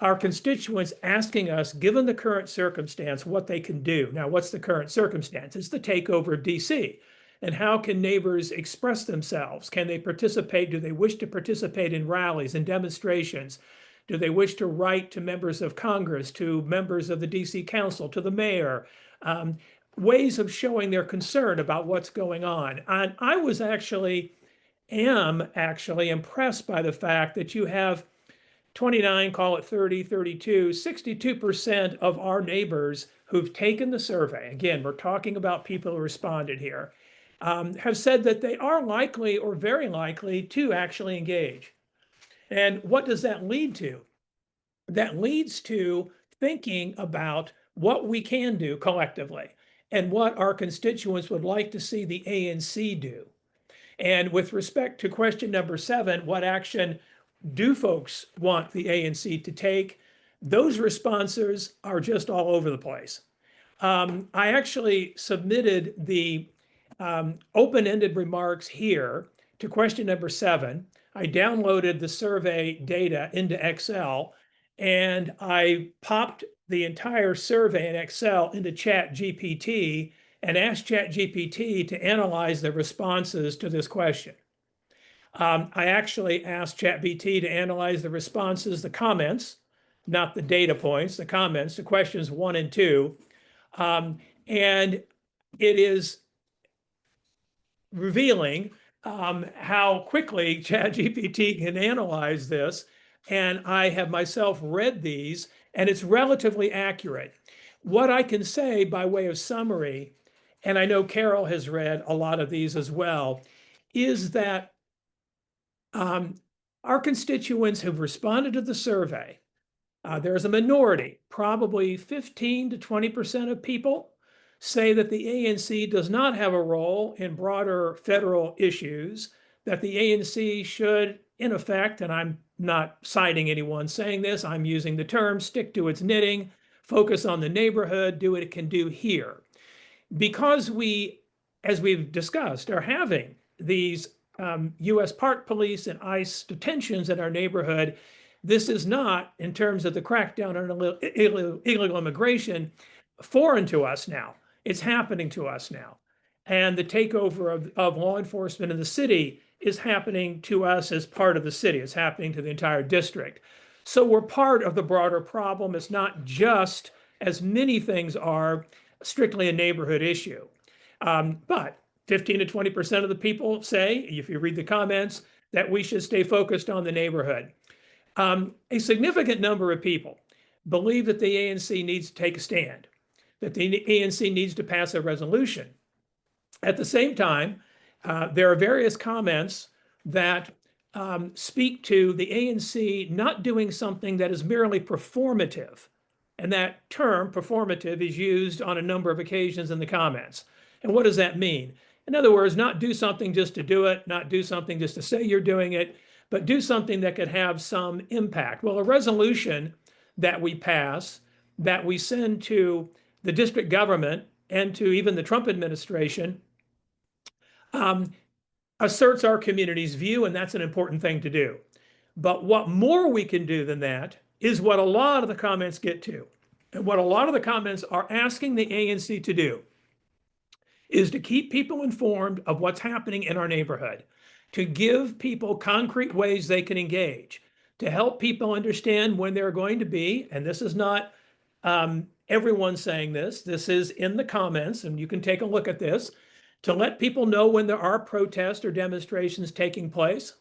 our constituents asking us, given the current circumstance, what they can do. Now, what's the current circumstance? It's the takeover of DC. And how can neighbors express themselves? Can they participate? Do they wish to participate in rallies and demonstrations? Do they wish to write to members of Congress, to members of the DC Council, to the mayor? Ways of showing their concern about what's going on. And I am actually impressed by the fact that you have 29, call it 30, 32, 62% of our neighbors who've taken the survey, again, we're talking about people who responded here, have said that they are likely or very likely to actually engage. And what does that lead to? That leads to thinking about what we can do collectively and what our constituents would like to see the ANC do. And with respect to question number 7, what action do folks want the ANC to take? Those responses are just all over the place. I actually submitted the open-ended remarks here to question number 7. I downloaded the survey data into Excel, and I popped the entire survey in Excel into ChatGPT and asked ChatGPT to analyze the responses to this question. I actually asked ChatGPT to analyze the responses, the comments, not the data points, the comments to questions 1 and 2. And it is revealing how quickly ChatGPT can analyze this. And I have myself read these, and it's relatively accurate. What I can say by way of summary, and I know Carol has read a lot of these as well, is that our constituents who've responded to the survey, there's a minority, probably 15 to 20% of people say that the ANC does not have a role in broader federal issues, that the ANC should, in effect, and I'm not citing anyone saying this, I'm using the term, stick to its knitting, focus on the neighborhood, do what it can do here. Because we, as we've discussed, are having these U.S. Park Police and ICE detentions in our neighborhood, this is not, in terms of the crackdown on illegal immigration, foreign to us now. It's happening to us now. And the takeover of law enforcement in the city is happening to us as part of the city. It's happening to the entire district. So we're part of the broader problem. It's not just, as many things are, strictly a neighborhood issue. But 15 to 20% of the people say, if you read the comments, that we should stay focused on the neighborhood. A significant number of people believe that the ANC needs to take a stand, that the ANC needs to pass a resolution. At the same time, there are various comments that speak to the ANC not doing something that is merely performative. And that term, performative, is used on a number of occasions in the comments. And what does that mean? In other words, not do something just to do it, not do something just to say you're doing it, but do something that could have some impact. Well, a resolution that we pass, that we send to the district government and to even the Trump administration, asserts our community's view, and that's an important thing to do. But what more we can do than that is what a lot of the comments get to. And what a lot of the comments are asking the ANC to do is to keep people informed of what's happening in our neighborhood, to give people concrete ways they can engage, to help people understand when there are going to be, and this is not everyone saying this, this is in the comments, and you can take a look at this, to let people know when there are protests or demonstrations taking place.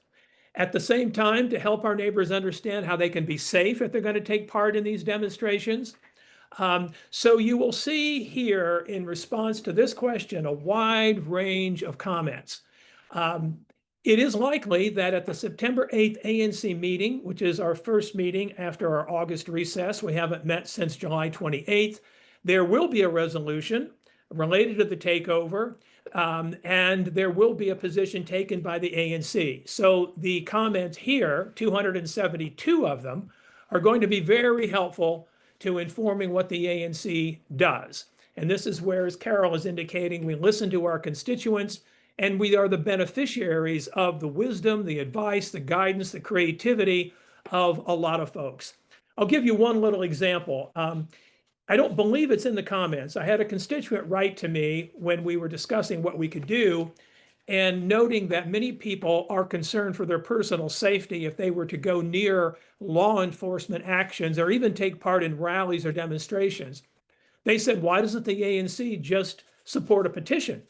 At the same time, to help our neighbors understand how they can be safe if they're going to take part in these demonstrations. So you will see here, in response to this question, a wide range of comments. It is likely that at the September 8th ANC meeting, which is our first meeting after our August recess, we haven't met since July 28th, there will be a resolution related to the takeover, and there will be a position taken by the ANC. So the comments here, 272 of them, are going to be very helpful to informing what the ANC does. And this is where, as Carol is indicating, we listen to our constituents, and we are the beneficiaries of the wisdom, the advice, the guidance, the creativity of a lot of folks. I'll give you one little example. I don't believe it's in the comments. I had a constituent write to me when we were discussing what we could do, and noting that many people are concerned for their personal safety if they were to go near law enforcement actions or even take part in rallies or demonstrations. They said, why doesn't the ANC just support a petition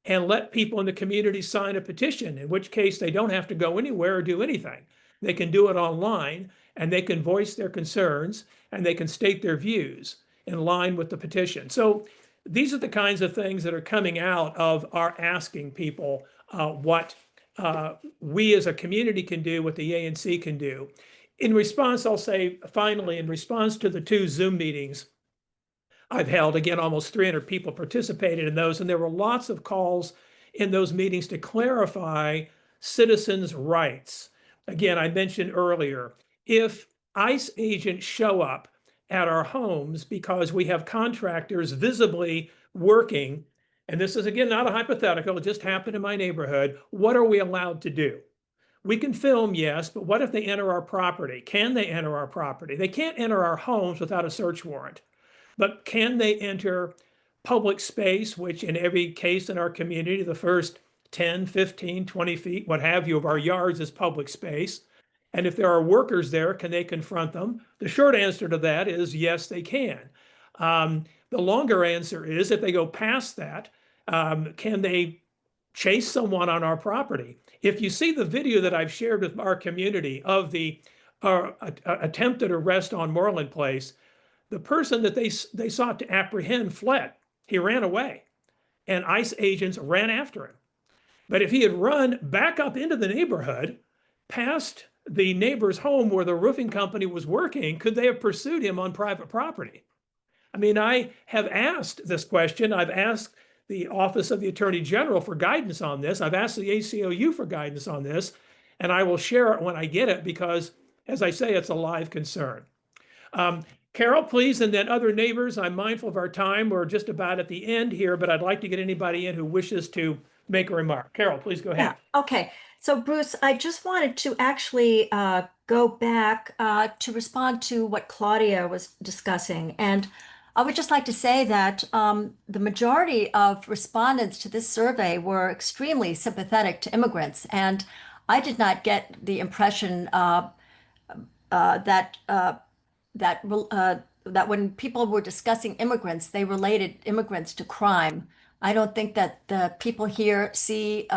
and let people in the community sign a petition, in which case they don't have to go anywhere or do anything. They can do it online, and they can voice their concerns, and they can state their views in line with the petition. So these are the kinds of things that are coming out of our asking people what we as a community can do, what the ANC can do. in response, I'll say finally, in response to the 2 Zoom meetings I've held, again, almost 300 people participated in those, and there were lots of calls in those meetings to clarify citizens' rights. Again, I mentioned earlier, if ICE agents show up at our homes because we have contractors visibly working, and this is again not a hypothetical, it just happened in my neighborhood, what are we allowed to do? We can film, yes, but what if they enter our property? Can they enter our property? They can't enter our homes without a search warrant. But can they enter public space, which in every case in our community, the first 10, 15, 20 feet, what have you, of our yards is public space? And if there are workers there, can they confront them? The short answer to that is yes, they can. The longer answer is if they go past that, can they chase someone on our property? If you see the video that I've shared with our community of the attempted arrest on Moreland Place, the person that they sought to apprehend fled. He ran away, and ICE agents ran after him. But if he had run back up into the neighborhood, past the neighbor's home where the roofing company was working, could they have pursued him on private property? I mean, I have asked this question. I've asked the Office of the Attorney General for guidance on this. I've asked the ACLU for guidance on this, and I will share it when I get it because, as I say, it's a live concern. Carol, please, and then other neighbors. I'm mindful of our time. We're just about at the end here, but I'd like to get anybody in who wishes to make a remark. Carol, please go ahead. Yeah, okay. So Bruce, I just wanted to actually go back to respond to what Claudia was discussing. And I would just like to say that the majority of respondents to this survey were extremely sympathetic to immigrants. And I did not get the impression that when people were discussing immigrants, they related immigrants to crime. I don't think that the people here see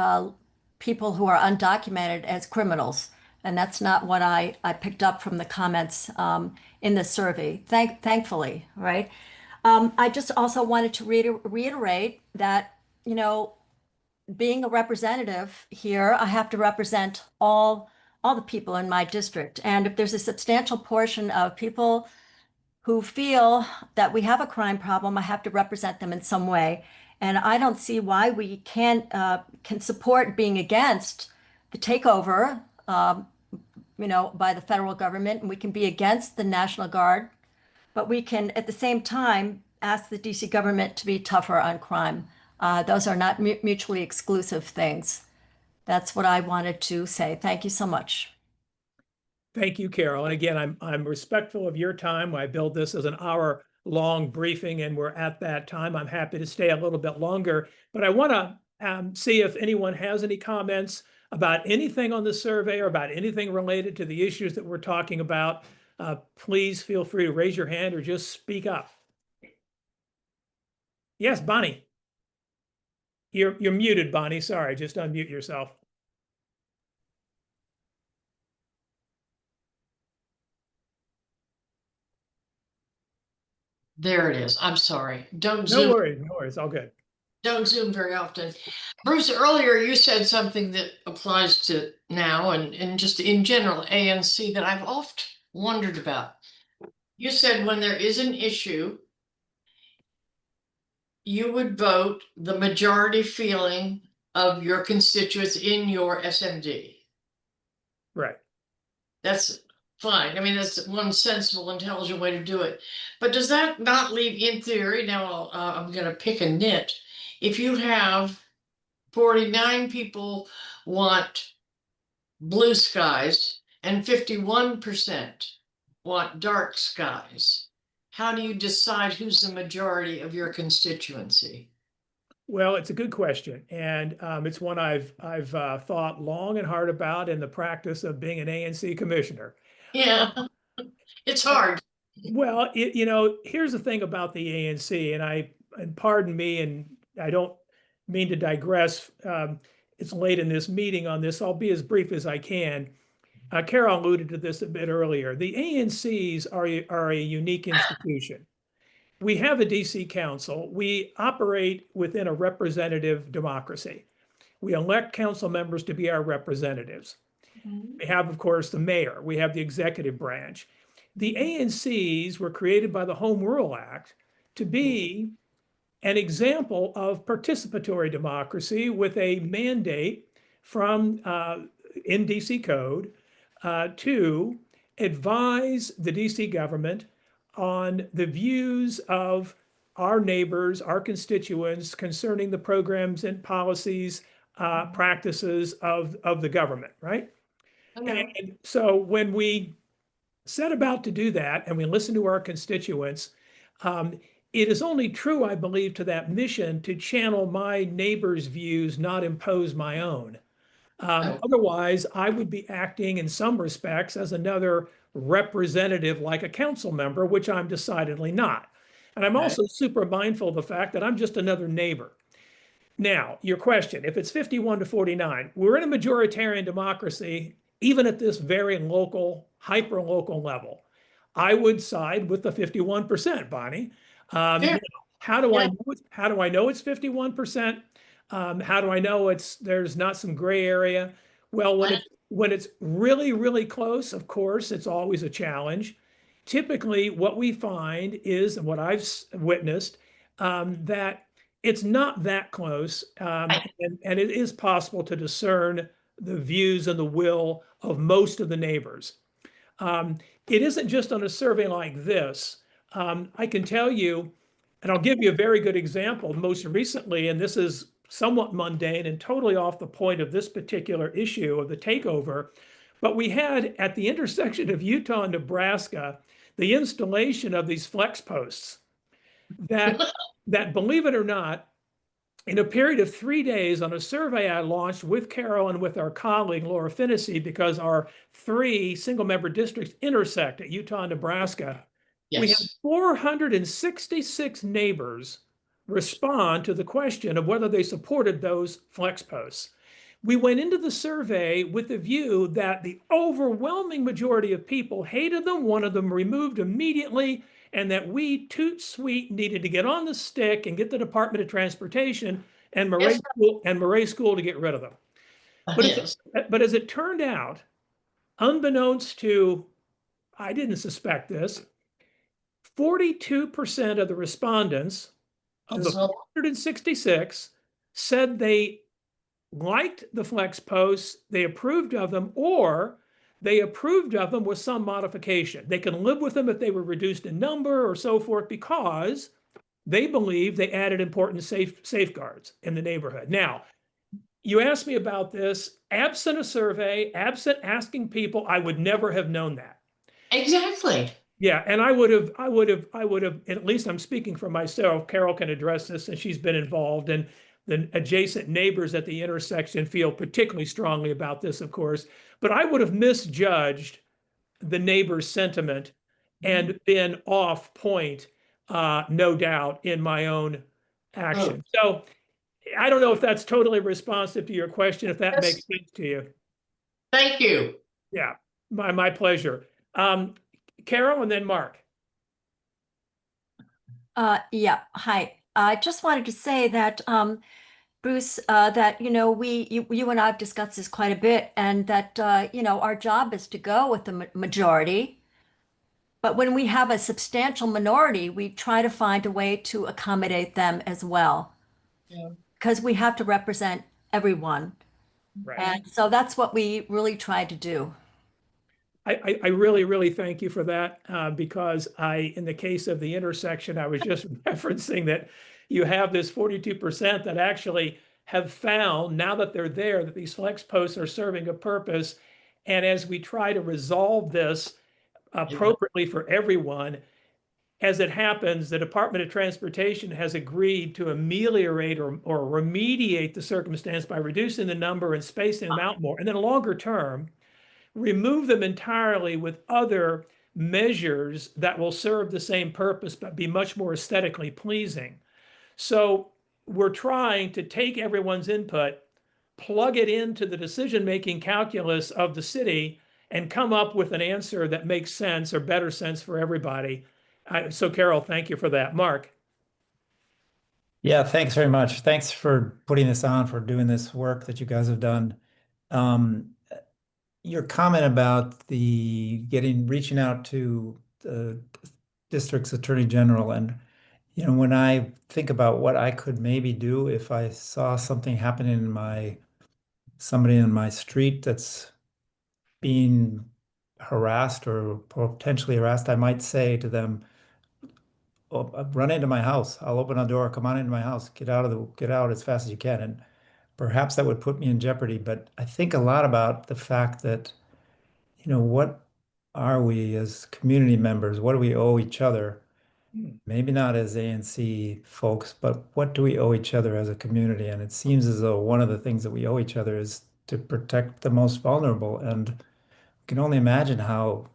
people who are undocumented as criminals, and that's not what I picked up from the comments in the survey. Thankfully, right? I just also wanted to reiterate that, you know, being a representative here, I have to represent all the people in my district. And if there's a substantial portion of people who feel that we have a crime problem, I have to represent them in some way. And I don't see why we can support being against the takeover, you know, by the federal government, and we can be against the National Guard, but we can at the same time ask the DC government to be tougher on crime. Those are not mutually exclusive things. That's what I wanted to say. Thank you so much. Thank you, Carol. And again, I'm respectful of your time. I built this as an hour-long briefing, and we're at that time. I'm happy to stay a little bit longer, but I want to see if anyone has any comments about anything on the survey or about anything related to the issues that we're talking about. Please feel free to raise your hand or just speak up. Yes, Bonnie. You're muted, Bonnie. Sorry, just unmute yourself. There it is. I'm sorry. No worries, no worries. All good. Don't Zoom very often. Bruce, earlier you said something that applies to now and just in general ANC that I've oft wondered about. You said when there is an issue, you would vote the majority feeling of your constituents in your SMD. Right. That's fine. I mean, that's one sensible, intelligent way to do it. But does that not leave, in theory, now I'm going to pick a nit, if you have 49 people want blue skies and 51% want dark skies, how do you decide who's the majority of your constituency? Well, it's a good question, and it's one I've thought long and hard about in the practice of being an ANC commissioner. Yeah, it's hard. Well, you know, here's the thing about the ANC, and pardon me, and I don't mean to digress. It's late in this meeting on this. I'll be as brief as I can. Carol alluded to this a bit earlier. The ANCs are a unique institution. We have a DC council. We operate within a representative democracy. We elect council members to be our representatives. We have, of course, the mayor. We have the executive branch. The ANCs were created by the Home Rule Act to be an example of participatory democracy with a mandate from in DC code to advise the DC government on the views of our neighbors, our constituents concerning the programs and policies, practices of the government, right? And so when we set about to do that and we listen to our constituents, um, it is only true, I believe, to that mission to channel my neighbor's views, not impose my own. Otherwise, I would be acting in some respects as another representative, like a council member, which I'm decidedly not. And I'm also super mindful of the fact that I'm just another neighbor. Now, your question, if it's 51 to 49, we're in a majoritarian democracy, even at this very local, hyper-local level. I would side with the 51%, Bonnie. Yeah. How do Yeah. I know how do I know it's 51%? How do I know there's not some gray area? Well, when it's really, really close, of course, it's always a challenge. Typically, what we find is, and what I've witnessed, that it's not that close, and it is possible to discern the views and the will of most of the neighbors. It isn't just on a survey like this. I can tell you, and I'll give you a very good example most recently, and this is somewhat mundane and totally off the point of this particular issue of the takeover, but we had at the intersection of Utah and Nebraska, the installation of these flex posts that, that believe it or not, in a period of 3 days on a survey I launched with Carol and with our colleague Laura Finney, because our 3 single member districts intersect at Utah and Nebraska, we had 466 neighbors respond to the question of whether they supported those flex posts. We went into the survey with the view that the overwhelming majority of people hated them, wanted them removed immediately, and that we, toot sweet, needed to get on the stick and get the Department of Transportation and Murray School to get rid of them. But as it turned out, unbeknownst to, I didn't suspect this, 42% of the respondents of the 466 said they liked the flex posts, they approved of them, or they approved of them with some modification. They can live with them if they were reduced in number or so forth, because they believe they added important safeguards in the neighborhood. Now, you asked me about this. Absent a survey, absent asking people, I would never have known that. Exactly. Yeah, and I would have, at least I'm speaking for myself, Carol can address this since she's been involved, and the adjacent neighbors at the intersection feel particularly strongly about this, of course, but I would have misjudged the neighbor's sentiment and been off point, no doubt, in my own action. So I don't know if that's totally responsive to your question, if that makes sense to you. Thank you. Yeah, my pleasure. Carol and then Mark. Yeah, hi. I just wanted to say that, Bruce, that, you and I have discussed this quite a bit, and that, our job is to go with the majority. But when we have a substantial minority, we try to find a way to accommodate them as well. Yeah. Because we have to represent everyone. Right. And so that's what we really try to do. I really, really thank you for that, because in the case of the intersection, I was just referencing that you have this 42% that actually have found, now that they're there, that these flex posts are serving a purpose. And as we try to resolve this appropriately for everyone, as it happens, the Department of Transportation has agreed to ameliorate or remediate the circumstance by reducing the number and spacing them out more. And then longer term, remove them entirely with other measures that will serve the same purpose but be much more aesthetically pleasing. So we're trying to take everyone's input, plug it into the decision-making calculus of the city, and come up with an answer that makes sense or better sense for everybody. So Carol, thank you for that. Mark. Yeah, thanks very much. Thanks for putting this on, for doing this work that you guys have done. your comment about the reaching out to the district's attorney general, and when I think about what I could maybe do if I saw something happening somebody in my street that's being harassed or potentially harassed, I might say to them, "Oh, run into my house. I'll open a door. Come on into my house. Get out as fast as you can." And perhaps that would put me in jeopardy. But I think a lot about the fact that, what are we as community members? What do we owe each other? Maybe not as ANC folks, but what do we owe each other as a community? And it seems as though one of the things that we owe each other is to protect the most vulnerable. And we can only imagine how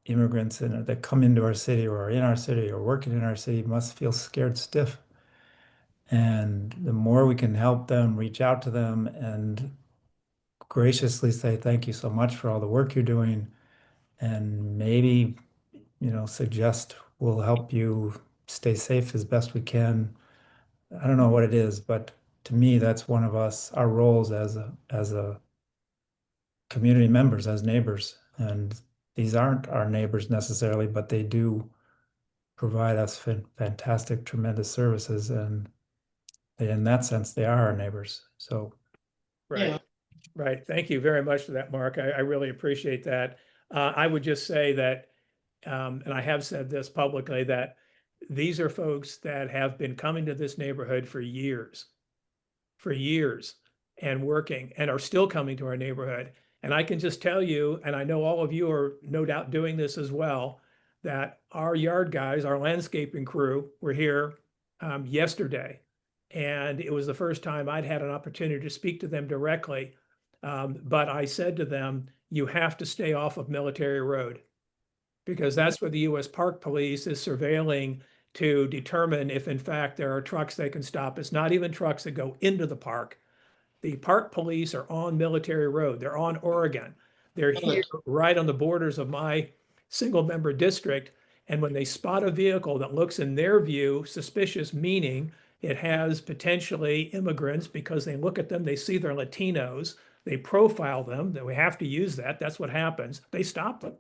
immigrants that come into our city or are in our city or working in our city must feel scared stiff. And the more we can help them, reach out to them and graciously say, thank you so much for all the work you're doing. And maybe, suggest we'll help you stay safe as best we can. I don't know what it is, but to me, that's one of our roles as a community members, as neighbors. And these aren't our neighbors necessarily, but they do provide us fantastic, tremendous services. And in that sense, they are our neighbors. So, Right. Yeah. Right. Thank you very much for that, Mark. I really appreciate that. I would just say that, and I have said this publicly, that these are folks that have been coming to this neighborhood for years and working and are still coming to our neighborhood. And I can just tell you, and I know all of you are no doubt doing this as well, that our yard guys, our landscaping crew were here yesterday. And it was the first time I'd had an opportunity to speak to them directly. But I said to them, you have to stay off of Military Road because that's where the U.S. Park Police is surveilling to determine if in fact there are trucks they can stop. It's not even trucks that go into the park. The park police are on Military Road. They're on Oregon. They're here right on the borders of my single member district. And when they spot a vehicle that looks in their view suspicious, meaning it has potentially immigrants because they look at them, they see they're Latinos, they profile them, that we have to use that. That's what happens. They stop them.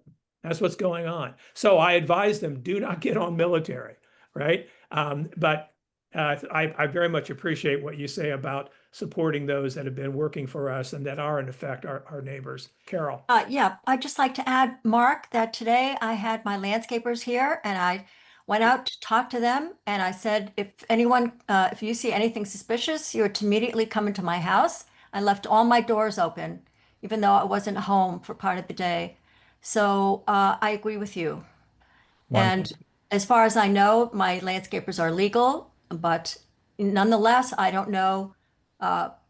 That's what's going on. So I advise them, do not get on Military, right? But I very much appreciate what you say about supporting those that have been working for us and that are in effect our neighbors. Carol. Yeah, I'd just like to add, Mark, that today I had my landscapers here and I went out to talk to them and I said, if you see anything suspicious, you're to immediately come into my house. I left all my doors open, even though I wasn't home for part of the day. So I agree with you. And wonderful. as far as I know, my landscapers are legal, but nonetheless, I don't know.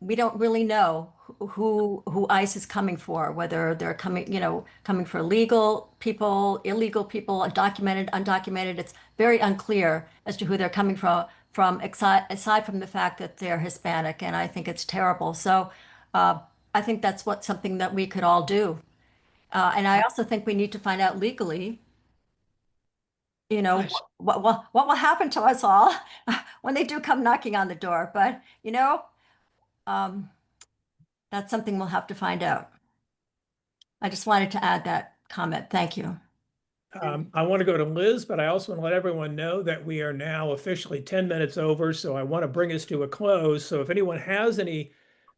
We don't really know who ICE is coming for, whether they're coming for legal people, illegal people, documented, undocumented. It's very unclear as to who they're coming from aside from the fact that they're Hispanic, and I think it's terrible. So I think that's something that we could all do. And I also think we need to find out legally Nice. what will happen to us all when they do come knocking on the door. But um, that's something we'll have to find out. I just wanted to add that comment. Thank you. I want to go to Liz, but I also want to let everyone know that we are now officially 10 minutes over. So I want to bring us to a close. So if anyone has any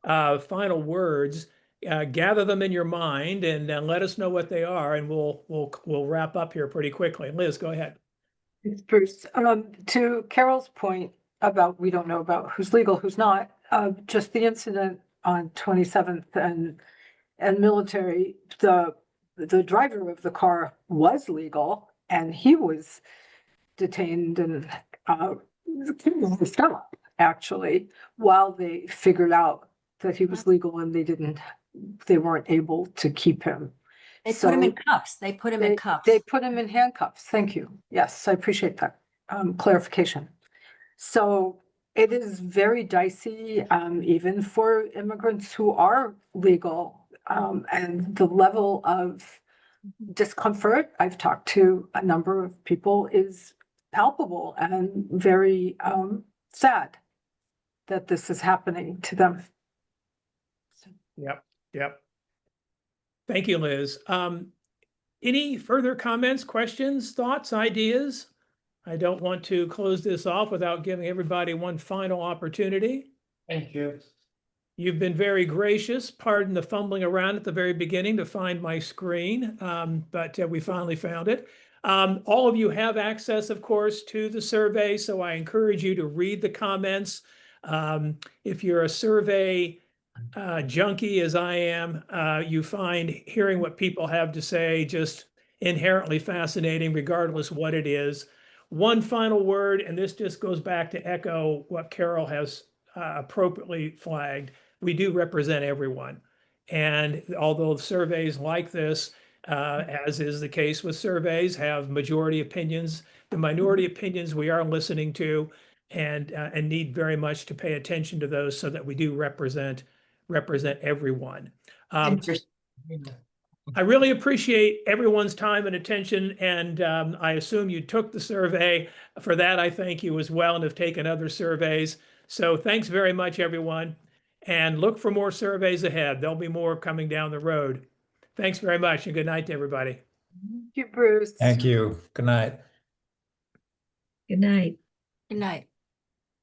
final words, gather them in your mind and let us know what they are, and we'll wrap up here pretty quickly. Liz, go ahead. Thanks, Bruce. To Carol's point about we don't know about who's legal, who's not, just the incident on 27th and Military, the driver of the car was legal and he was detained and stopped actually while they figured out that he was legal and they weren't able to keep him. They put him in So cuffs. They put him in cuffs. They put him in handcuffs. Thank you. Yes, I appreciate that clarification. So it is very dicey, even for immigrants who are legal, and the level of discomfort, I've talked to a number of people, is palpable and very sad that this is happening to them. Yep. Yep. Thank you, Liz. Any further comments, questions, thoughts, ideas? I don't want to close this off without giving everybody one final opportunity. Thank you. You've been very gracious. Pardon the fumbling around at the very beginning to find my screen, but we finally found it. All of you have access, of course, to the survey, so I encourage you to read the comments. If you're a survey junkie, as I am, you find hearing what people have to say just inherently fascinating, regardless what it is. One final word, and this just goes back to echo what Carol has appropriately flagged. We do represent everyone. And although surveys like this, as is the case with surveys, have majority opinions, the minority opinions we are listening to and need very much to pay attention to those so that we do represent everyone. Interesting. I really appreciate everyone's time and attention, and I assume you took the survey. For that, I thank you as well and have taken other surveys. So thanks very much, everyone, and look for more surveys ahead. There'll be more coming down the road. Thanks very much, and good night to everybody. Thank you, Bruce. Thank you. Good night. Good night. Good night.